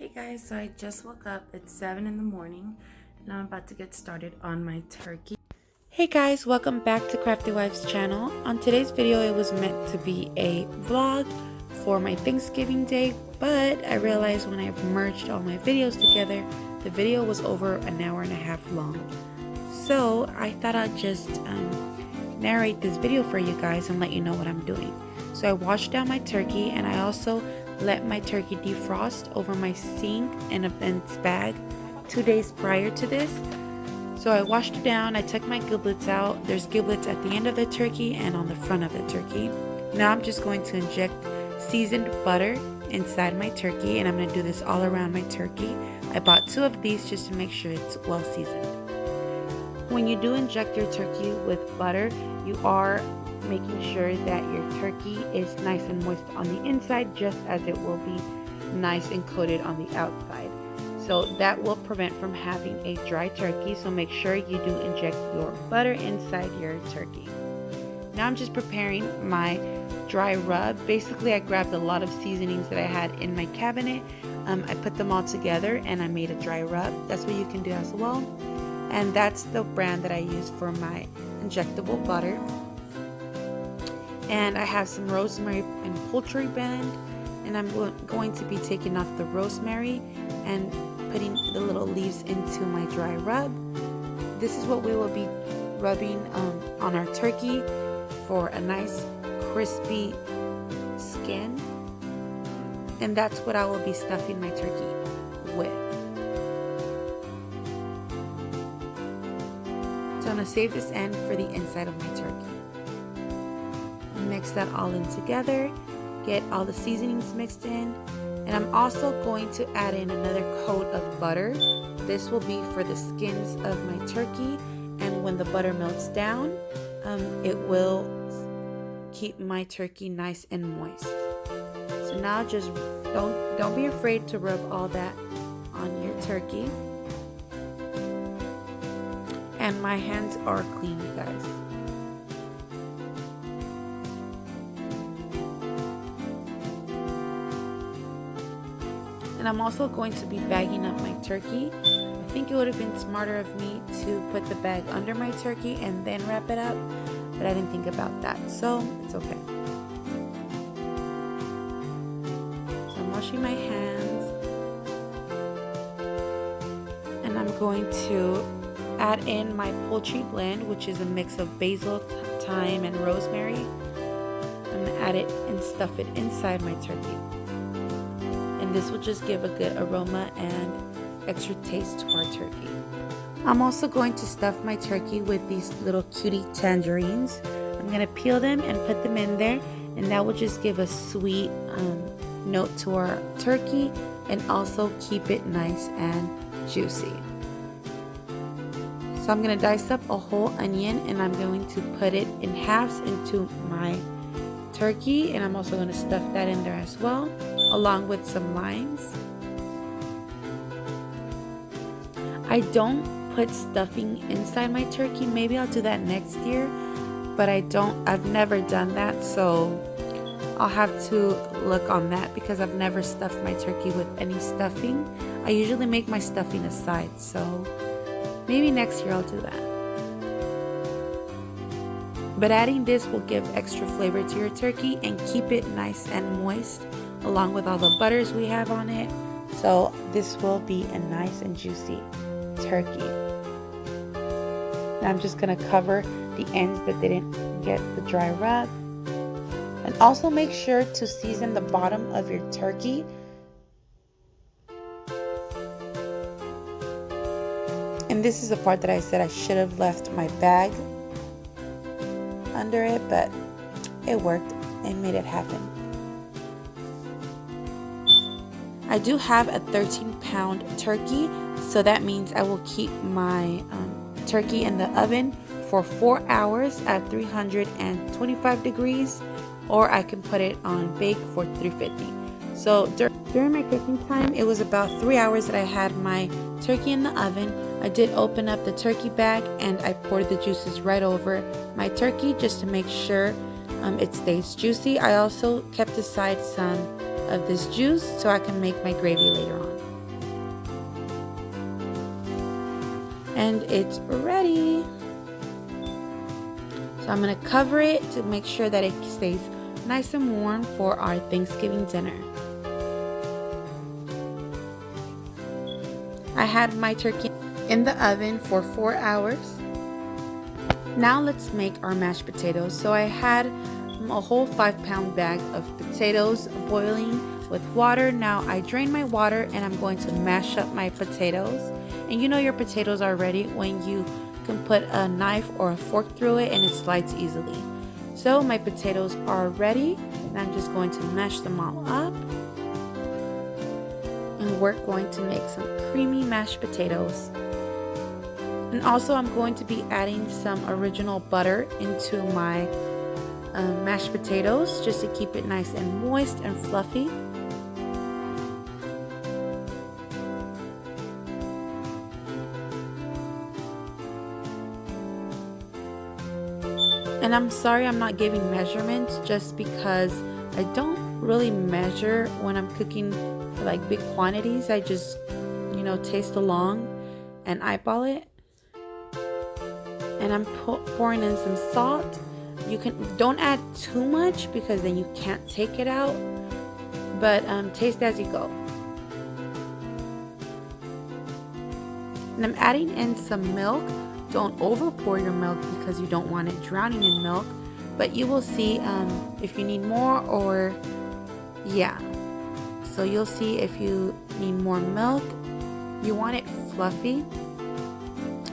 Hey guys, so I just woke up. It's 7 in the morning and I'm about to get started on my turkey. Hey guys, welcome back to Crafty Wife's channel. On today's video, it was meant to be a vlog for my Thanksgiving day, but I realized when I merged all my videos together, the video was over an hour and a half long. So I thought I'd just narrate this video for you guys and let you know what I'm doing. So I washed down my turkey and I also let my turkey defrost over my sink in its bag 2 days prior to this. So I washed it down, I took my giblets out. There's giblets at the end of the turkey and on the front of the turkey. Now I'm just going to inject seasoned butter inside my turkey, and I'm going to do this all around my turkey. I bought 2 of these just to make sure it's well seasoned. When you do inject your turkey with butter, you are making sure that your turkey is nice and moist on the inside, just as it will be nice and coated on the outside. So that will prevent from having a dry turkey. So make sure you do inject your butter inside your turkey. Now I'm just preparing my dry rub. Basically, I grabbed a lot of seasonings that I had in my cabinet. I put them all together and I made a dry rub. That's what you can do as well. And that's the brand that I use for my injectable butter. And I have some rosemary and poultry blend, and I'm going to be taking off the rosemary and putting the little leaves into my dry rub. This is what we will be rubbing on our turkey for a nice crispy skin, and that's what I will be stuffing my turkey with. So I'm going to save this end for the inside of my turkey. Mix that all in together, get all the seasonings mixed in, and I'm also going to add in another coat of butter. This will be for the skins of my turkey, and when the butter melts down, it will keep my turkey nice and moist. So now just don't be afraid to rub all that on your turkey. And my hands are clean, you guys. And I'm also going to be bagging up my turkey. I think it would have been smarter of me to put the bag under my turkey and then wrap it up, but I didn't think about that, so it's okay. So I'm washing my hands, and I'm going to add in my poultry blend, which is a mix of basil, thyme, and rosemary. I'm gonna add it and stuff it inside my turkey. And this will just give a good aroma and extra taste to our turkey. I'm also going to stuff my turkey with these little cutie tangerines. I'm going to peel them and put them in there, and that will just give a sweet note to our turkey and also keep it nice and juicy. So I'm going to dice up a whole onion, and I'm going to put it in halves into my turkey, and I'm also going to stuff that in there as well, along with some limes. I don't put stuffing inside my turkey. Maybe I'll do that next year, but I've never done that, so I'll have to look on that because I've never stuffed my turkey with any stuffing. I usually make my stuffing aside, so maybe next year I'll do that. But adding this will give extra flavor to your turkey and keep it nice and moist, along with all the butters we have on it. So this will be a nice and juicy turkey. Now I'm just going to cover the ends that didn't get the dry rub. And also make sure to season the bottom of your turkey. And this is the part that I said I should have left my bag under it, but it worked and made it happen. I do have a 13-pound turkey, so that means I will keep my turkey in the oven for 4 hours at 325 degrees, or I can put it on bake for 350. So during my cooking time, it was about 3 hours that I had my turkey in the oven. I did open up the turkey bag and I poured the juices right over my turkey just to make sure it stays juicy. I also kept aside some of this juice so I can make my gravy later on. And it's ready. So I'm going to cover it to make sure that it stays nice and warm for our Thanksgiving dinner. I had my turkey in the oven for 4 hours. Now let's make our mashed potatoes. So I had a whole 5-pound bag of potatoes boiling with water. Now I drain my water and I'm going to mash up my potatoes. And you know your potatoes are ready when you can put a knife or a fork through it and it slides easily. So my potatoes are ready and I'm just going to mash them all up. And we're going to make some creamy mashed potatoes. And also I'm going to be adding some original butter into my mashed potatoes just to keep it nice and moist and fluffy. And I'm sorry I'm not giving measurements just because I don't really measure when I'm cooking for like big quantities. I just, taste along and eyeball it. And I'm pouring in some salt. Don't add too much because then you can't take it out, but taste as you go. And I'm adding in some milk. Don't over pour your milk because you don't want it drowning in milk, but you will see if you need more, or so you'll see if you need more milk. You want it fluffy,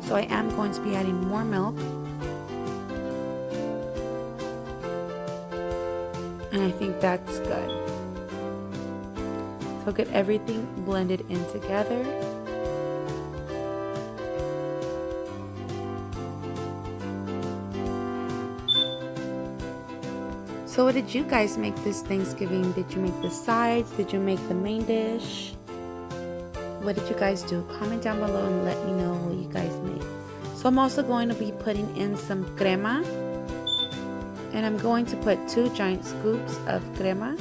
so I am going to be adding more milk. And I think that's good. So get everything blended in together. So what did you guys make this Thanksgiving? Did you make the sides? Did you make the main dish? What did you guys do? Comment down below and let me know what you guys made. So I'm also going to be putting in some crema. And I'm going to put 2 giant scoops of crema.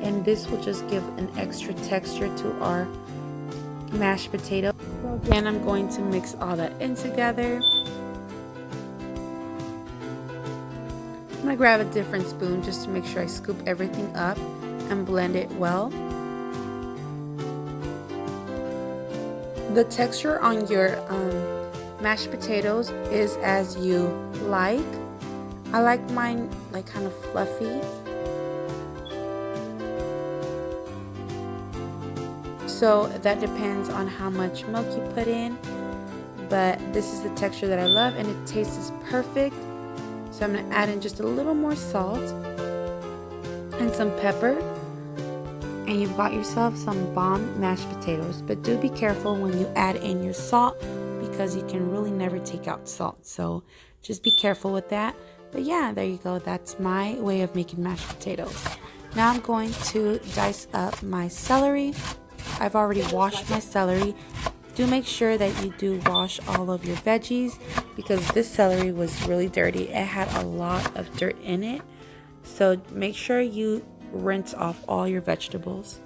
And this will just give an extra texture to our mashed potato. So again, I'm going to mix all that in together. I'm going to grab a different spoon just to make sure I scoop everything up and blend it well. The texture on your mashed potatoes is as you like. I like mine like kind of fluffy. So that depends on how much milk you put in. But this is the texture that I love and it tastes perfect. So I'm going to add in just a little more salt and some pepper. And you've got yourself some bomb mashed potatoes. But do be careful when you add in your salt because you can really never take out salt. So just be careful with that. But yeah, there you go. That's my way of making mashed potatoes. Now I'm going to dice up my celery. I've already washed my celery. Do make sure that you do wash all of your veggies because this celery was really dirty. It had a lot of dirt in it. So make sure you rinse off all your vegetables.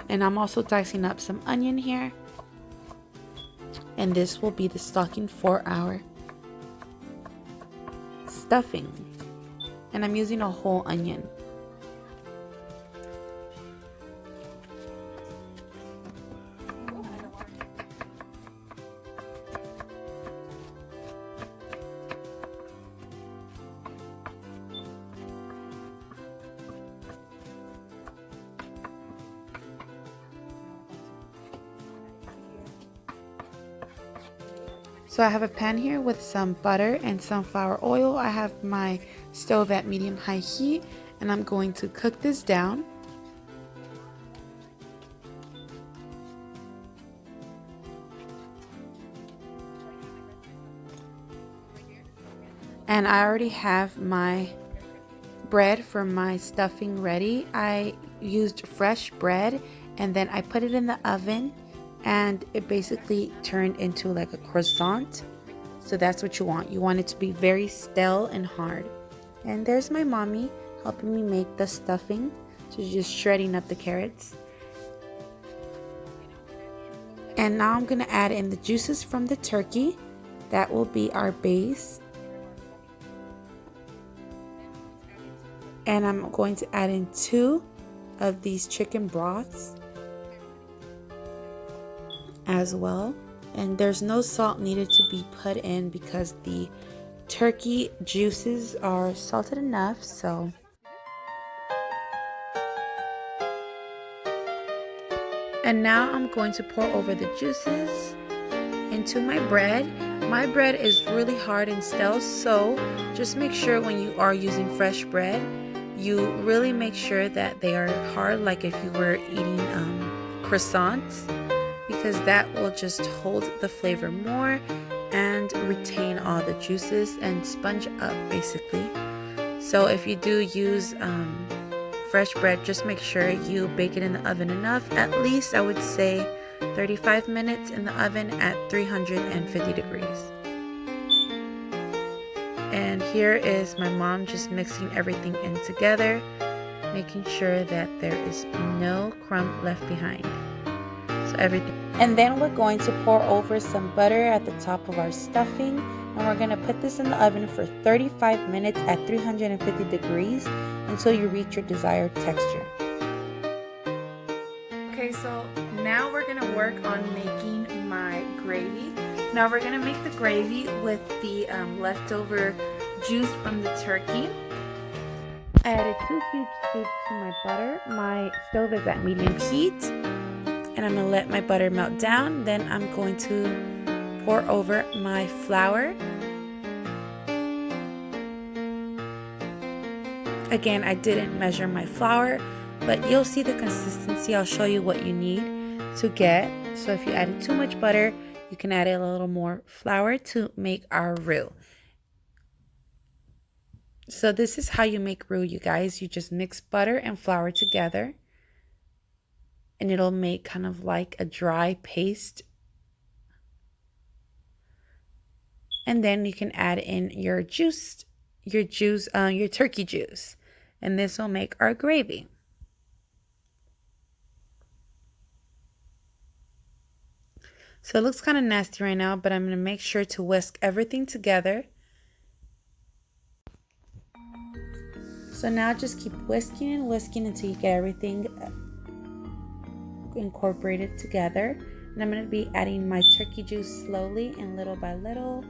And I'm also dicing up some onion here. And this will be the stocking for our stuffing. And I'm using a whole onion. So I have a pan here with some butter and sunflower oil. I have my stove at medium-high heat and I'm going to cook this down. And I already have my bread for my stuffing ready. I used fresh bread and then I put it in the oven and it basically turned into like a croissant. So that's what you want. You want it to be very stale and hard. And there's my mommy helping me make the stuffing. So just shredding up the carrots. And now I'm going to add in the juices from the turkey. That will be our base. And I'm going to add in 2 of these chicken broths as well. And there's no salt needed to be put in because the turkey juices are salted enough. So and now I'm going to pour over the juices into my bread. My bread is really hard and stale, so just make sure when you are using fresh bread, you really make sure that they are hard, like if you were eating croissants, because that will just hold the flavor more and retain all the juices and sponge up basically. So if you do use fresh bread, just make sure you bake it in the oven enough, at least I would say 35 minutes in the oven at 350 degrees. And here is my mom just mixing everything in together, making sure that there is no crumb left behind. So everything. And then we're going to pour over some butter at the top of our stuffing, and we're going to put this in the oven for 35 minutes at 350 degrees until you reach your desired texture. Okay, so now we're going to work on making my gravy. Now we're going to make the gravy with the leftover juice from the turkey. I added 2 huge scoops to my butter. My stove is at medium heat. And I'm going to let my butter melt down. Then I'm going to pour over my flour. Again, I didn't measure my flour, but you'll see the consistency. I'll show you what you need to get. So if you added too much butter, you can add a little more flour to make our roux. So this is how you make roux, you guys. You just mix butter and flour together, and it'll make kind of like a dry paste. And then you can add in your turkey juice, and this will make our gravy. So it looks kind of nasty right now, but I'm going to make sure to whisk everything together. So now just keep whisking and whisking until you get everything incorporated together. And I'm going to be adding my turkey juice slowly and little by little.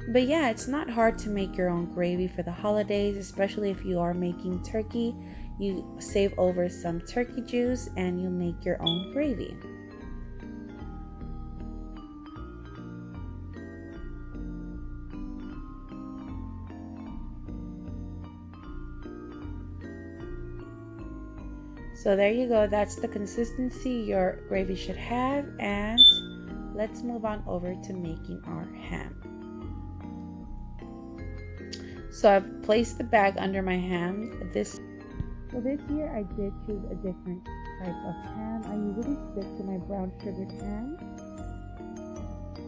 But yeah, it's not hard to make your own gravy for the holidays, especially if you are making turkey. You save over some turkey juice and you make your own gravy. So there you go, that's the consistency your gravy should have, and let's move on over to making our ham. So I've placed the bag under my ham. This year I did choose a different type of ham. I usually stick to my brown sugared ham.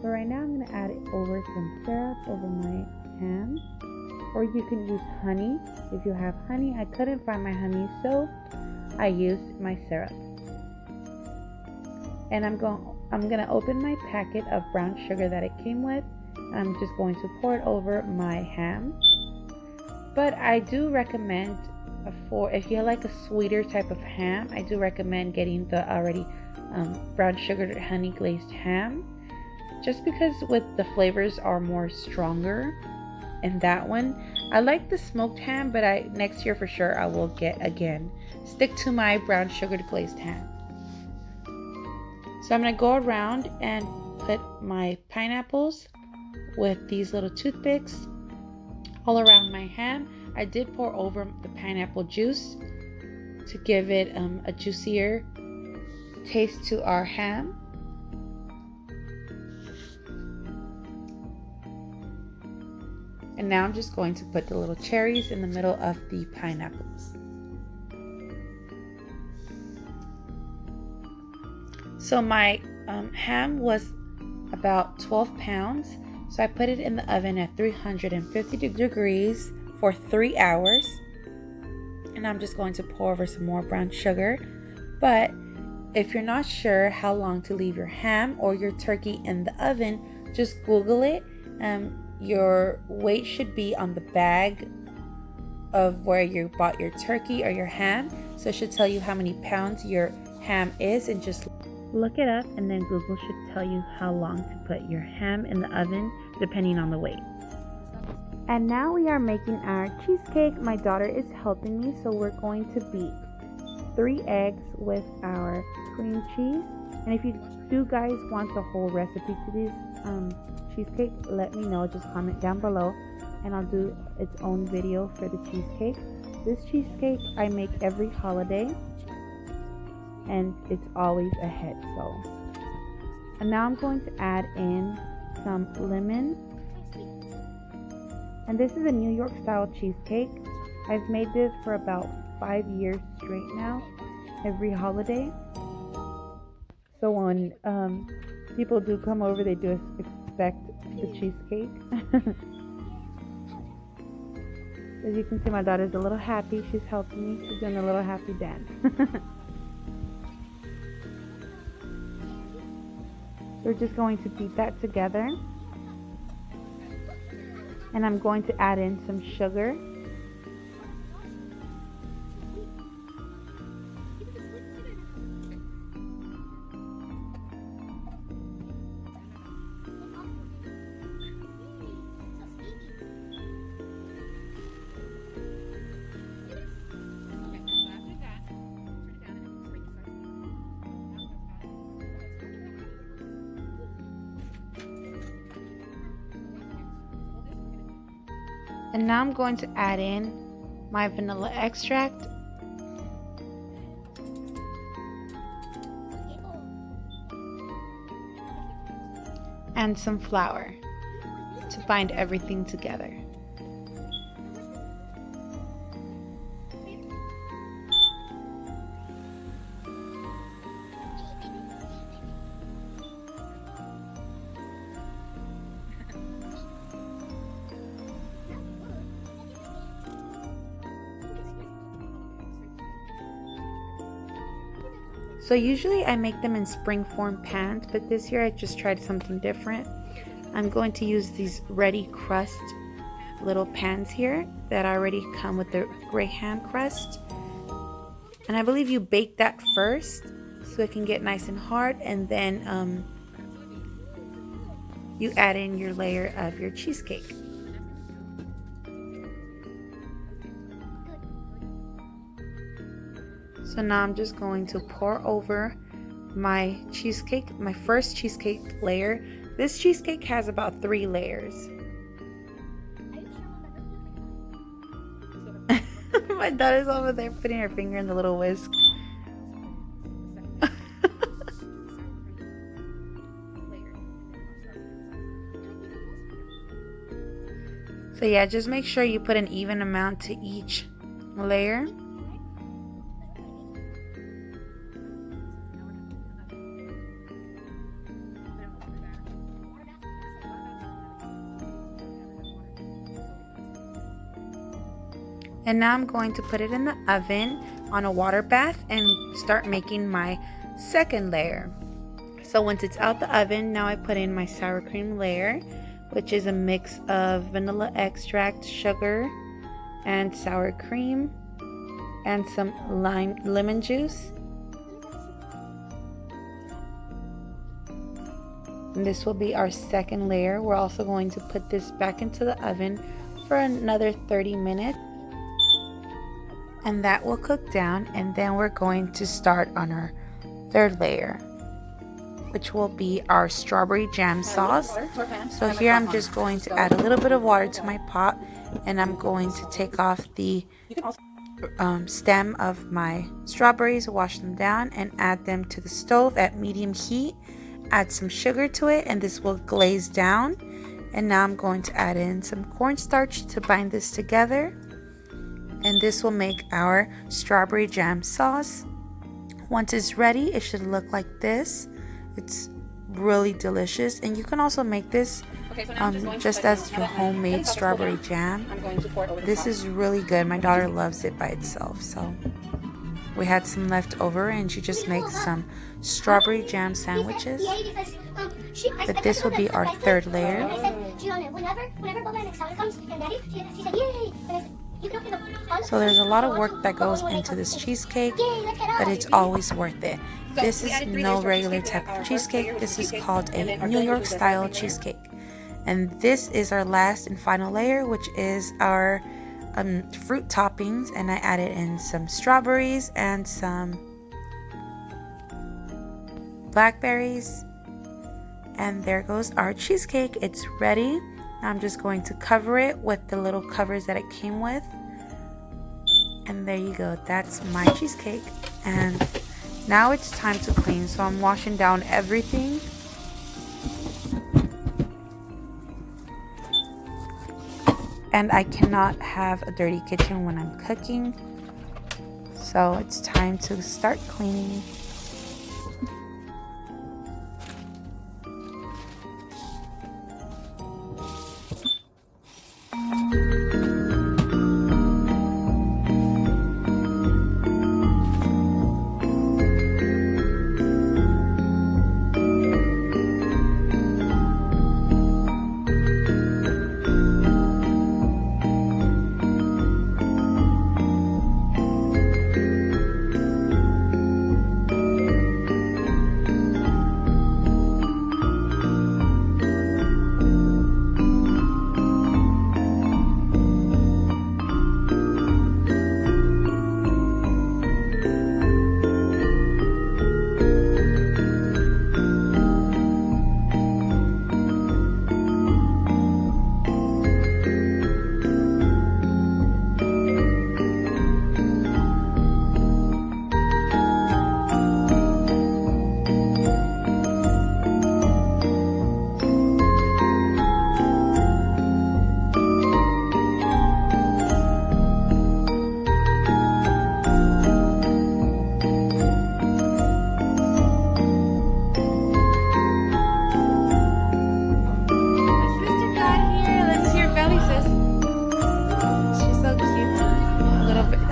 So right now I'm going to add over some syrup over my ham, or you can use honey if you have honey. I couldn't find my honey, so I used my syrup. And I'm gonna open my packet of brown sugar that it came with. I'm just going to pour it over my ham. But I do recommend, if you like a sweeter type of ham, I do recommend getting the already brown sugar honey glazed ham, just because with the flavors are more stronger in that one. I like the smoked ham, but next year for sure I will stick to my brown sugar glazed ham. So I'm going to go around and put my pineapples with these little toothpicks all around my ham. I did pour over the pineapple juice to give it a juicier taste to our ham. And now I'm just going to put the little cherries in the middle of the pineapples. So my ham was about 12 pounds. So I put it in the oven at 350 degrees for 3 hours. And I'm just going to pour over some more brown sugar. But if you're not sure how long to leave your ham or your turkey in the oven, just Google it. Your weight should be on the bag of where you bought your turkey or your ham. So it should tell you how many pounds your ham is, and just look it up, and then Google should tell you how long to put your ham in the oven depending on the weight. And now we are making our cheesecake. My daughter is helping me, so we're going to beat 3 eggs with our cream cheese. And if you do guys want the whole recipe to this cheesecake, let me know. Just comment down below and I'll do its own video for the cheesecake. This cheesecake I make every holiday and it's always a hit. And now I'm going to add in some lemon. And this is a New York style cheesecake. I've made this for about 5 years straight now, every holiday. So when people do come over, they do expect the cheesecake. As you can see, my daughter's a little happy. She's helping me. She's doing a little happy dance. We're just going to beat that together. And I'm going to add in some sugar. And now I'm going to add in my vanilla extract. And some flour to bind everything together. So usually I make them in spring-form pans, but this year I just tried something different. I'm going to use these ready crust little pans here that already come with the gray ham crust. And I believe you bake that first so it can get nice and hard, and then you add in your layer of your cheesecake. So now I'm just going to pour over my cheesecake, my first cheesecake layer. This cheesecake has about 3 layers. My daughter's over there putting her finger in the little whisk. So yeah, just make sure you put an even amount to each layer. And now I'm going to put it in the oven on a water bath and start making my second layer. So once it's out the oven, now I put in my sour cream layer, which is a mix of vanilla extract, sugar, and sour cream, and some lemon juice. And this will be our second layer. We're also going to put this back into the oven for another 30 minutes. And that will cook down, and then we're going to start on our third layer, which will be our strawberry jam sauce. So here I'm just going to add a little bit of water to my pot, and I'm going to take off the stem of my strawberries, wash them down, and add them to the stove at medium heat. Add some sugar to it, and this will glaze down. And now I'm going to add in some cornstarch to bind this together. And this will make our strawberry jam sauce. Once it's ready, it should look like this. It's really delicious. And you can also make this just as your homemade strawberry jam. This is really good. My daughter loves it by itself. So we had some left over and she just makes some strawberry jam sandwiches. But this will be our third layer. So there's a lot of work that goes into this cheesecake, but it's always worth it. This is no regular type of cheesecake. This is called a New York style cheesecake. And this is our last and final layer, which is our fruit toppings. And I added in some strawberries and some blackberries. And there goes our cheesecake. It's ready. Now I'm just going to cover it with the little covers that it came with. And there you go. That's my cheesecake. And now it's time to clean. So I'm washing down everything. And I cannot have a dirty kitchen when I'm cooking. So it's time to start cleaning.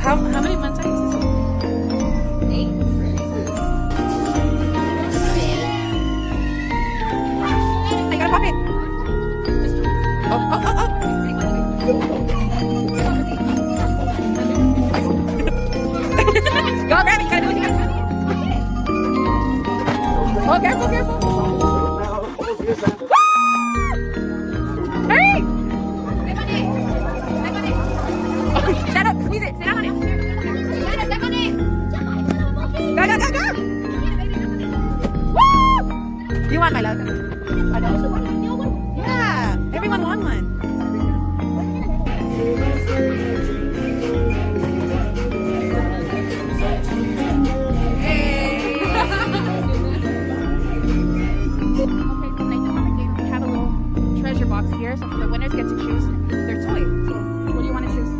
How many months are you, sister? 8. I gotta pop it. Go grab it. You gotta do what you gotta do. Oh, careful, careful. Hey! Shut up, squeeze it. Sit down on it. Step on it. Go. Woo! You want my love? Yeah, everyone won one. Hey! Okay, so Nathan, we have a little treasure box here, so the winners get to choose their toy. So, what do you want to choose?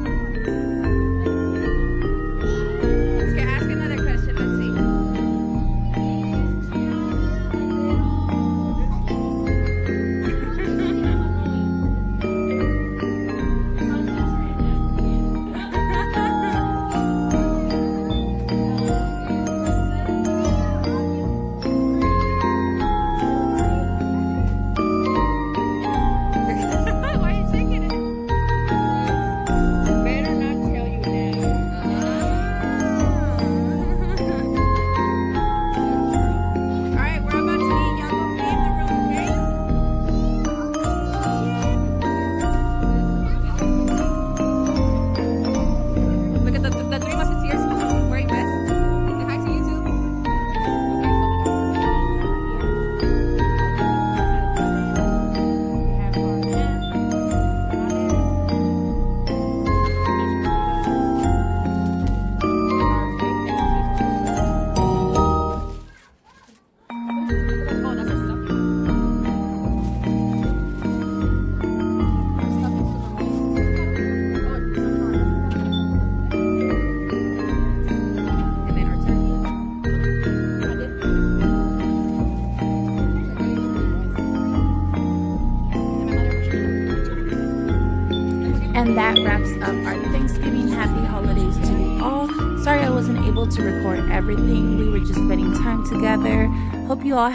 And that wraps up our Thanksgiving. Happy holidays to you all. Sorry I wasn't able to record everything. We were just spending time together. Hope you all